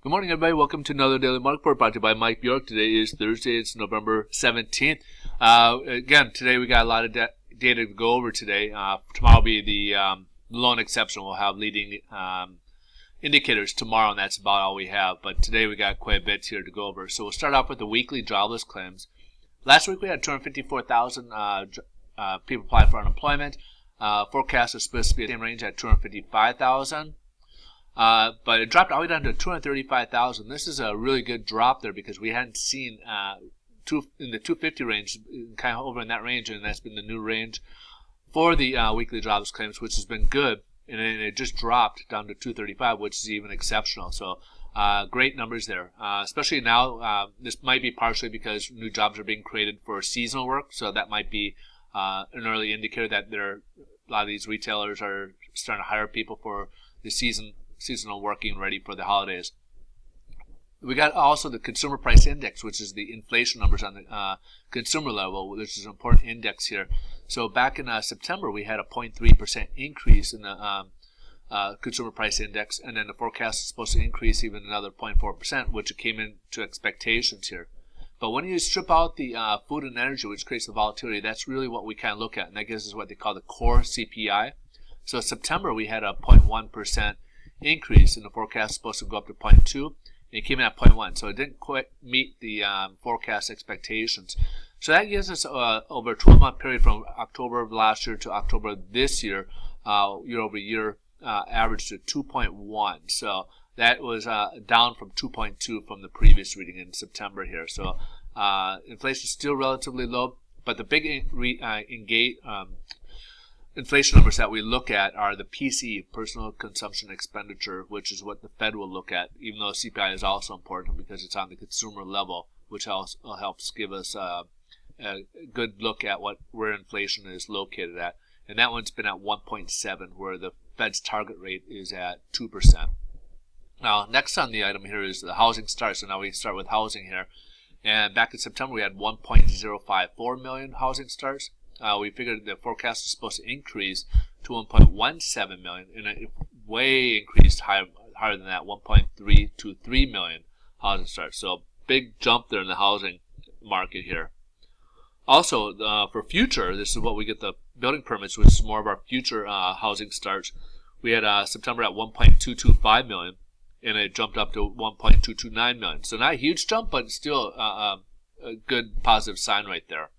Good morning, everybody. Welcome to another Daily Market Report brought to you by Mike Bjork. Today is Thursday. It's November 17th. Again, today we got a lot of data to go over today. Tomorrow will be the lone exception. We'll have leading indicators tomorrow, and that's about all we have. But today we got quite a bit here to go over. So we'll start off with the weekly jobless claims. Last week we had 254,000 people apply for unemployment. Forecast is supposed to be in the same range at 255,000. But it dropped all the way down to 235,000. This is a really good drop there because we hadn't seen in the 250 range, kind of over in that range, and that's been the new range for the weekly jobs claims, which has been good. And it just dropped down to 235, which is even exceptional. So great numbers there, especially now. This might be partially because new jobs are being created for seasonal work, so that might be an early indicator that a lot of these retailers are starting to hire people for the seasonal working ready for the holidays. We got also the consumer price index, which is the inflation numbers on the consumer level, which is an important index here. So back in September, we had a 0.3% increase in the consumer price index, and then the forecast is supposed to increase even another 0.4%, which came into expectations here. But when you strip out the food and energy, which creates the volatility, that's really what we kind of look at, and that gives us what they call the core CPI. So September, we had a 0.1% increase, and the forecast is supposed to go up to 0.2, and it came in at 0.1, so it didn't quite meet the forecast expectations. So that gives us over a 12-month period from October of last year to October of this year, year over year, average to 2.1. So that was down from 2.2 from the previous reading in September here. So inflation is still relatively low, but the big inflation numbers that we look at are the PCE, personal consumption expenditure, which is what the Fed will look at, even though CPI is also important because it's on the consumer level, which also helps give us a good look at where inflation is located at. And that one's been at 1.7, where the Fed's target rate is at 2%. Now, next on the item here is the housing starts. So now we start with housing here. And back in September, we had 1.054 million housing starts. We figured the forecast is supposed to increase to 1.17 million, and it way increased higher than that, 1.323 million housing starts. So big jump there in the housing market here. Also, for future, this is what we get the building permits, which is more of our future housing starts. We had September at 1.225 million, and it jumped up to 1.229 million. So not a huge jump, but still a good positive sign right there.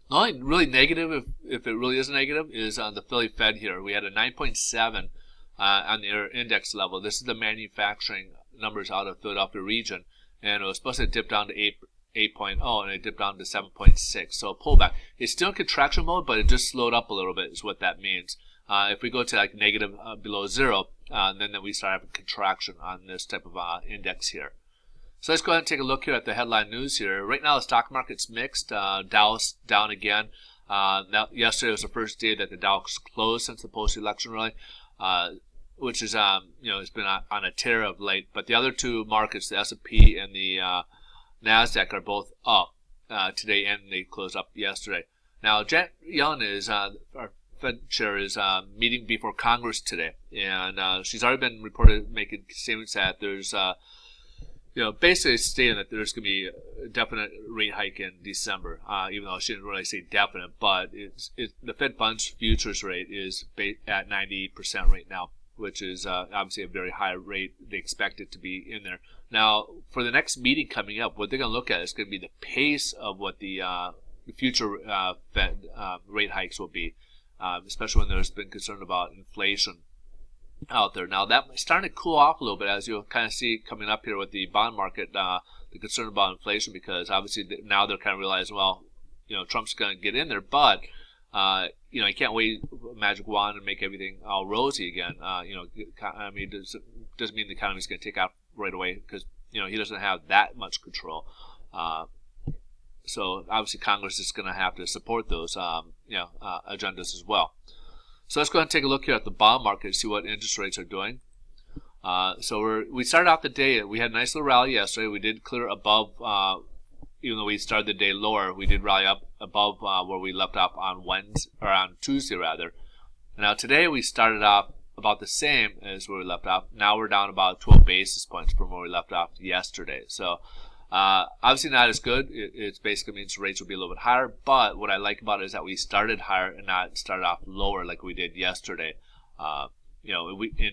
The only really negative, if it really is negative, is on the Philly Fed here. We had a 9.7 on the index level. This is the manufacturing numbers out of Philadelphia region, and it was supposed to dip down to 8.0, and it dipped down to 7.6. So a pullback. It's still in contraction mode, but it just slowed up a little bit is what that means. If we go to like negative below zero, then we start having contraction on this type of index here. So let's go ahead and take a look here at the headline news here. Right now the stock market's mixed. Dow's down again. Yesterday was the first day that the Dow closed since the post-election rally, which is it's been on a tear of late. But the other two markets, the S&P and the Nasdaq, are both up today, and they closed up yesterday. Now Janet Yellen is our Fed chair is meeting before Congress today, and she's already been reported making statements that there's basically stating that there's going to be a definite rate hike in December, even though she didn't really say definite, but the Fed funds futures rate is at 90% right now, which is obviously a very high rate. They expect it to be in there. Now, for the next meeting coming up, what they're going to look at is going to be the pace of what the future Fed rate hikes will be, especially when there's been concern about inflation out there. Now that's starting to cool off a little bit, as you'll kind of see coming up here with the bond market, the concern about inflation, because obviously now they're kind of realizing, well, Trump's going to get in there, but you can't wave a magic wand and make everything all rosy again. It doesn't mean the economy's going to take off right away, because he doesn't have that much control. So obviously Congress is going to have to support those agendas as well. So let's go ahead and take a look here at the bond market and see what interest rates are doing. So we started out the day, we had a nice little rally yesterday. We did clear above, even though we started the day lower, we did rally up above where we left off on Tuesday rather. Now today we started off about the same as where we left off. Now we're down about 12 basis points from where we left off yesterday. So obviously not as good. It basically means rates will be a little bit higher. But what I like about it is that we started higher and not started off lower like we did yesterday.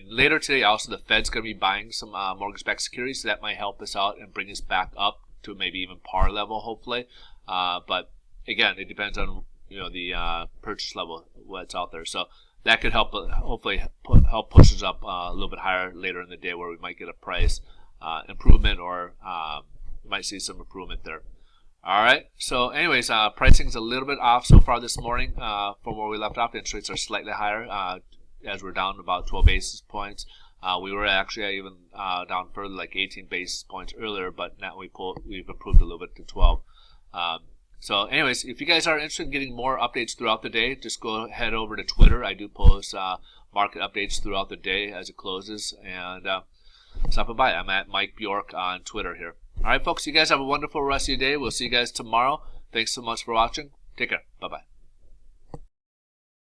Later today, also the Fed's going to be buying some mortgage-backed securities, so that might help us out and bring us back up to maybe even par level, hopefully. But again, it depends on the purchase level, what's out there. So that could help, hopefully, help push us up a little bit higher later in the day, where we might get a price improvement, or we might see some improvement there. All right. So, anyways, pricing's a little bit off so far this morning from where we left off. Interest rates are slightly higher. As we're down about 12 basis points. We were actually even down further, like 18 basis points earlier, but now we've improved a little bit to 12. So anyways, if you guys are interested in getting more updates throughout the day, just go head over to Twitter. I do post market updates throughout the day as it closes, and stop by. I'm at Mike Bjork on Twitter here. All right, folks, you guys have a wonderful rest of your day. We'll see you guys tomorrow. Thanks so much for watching. Take care. Bye-bye.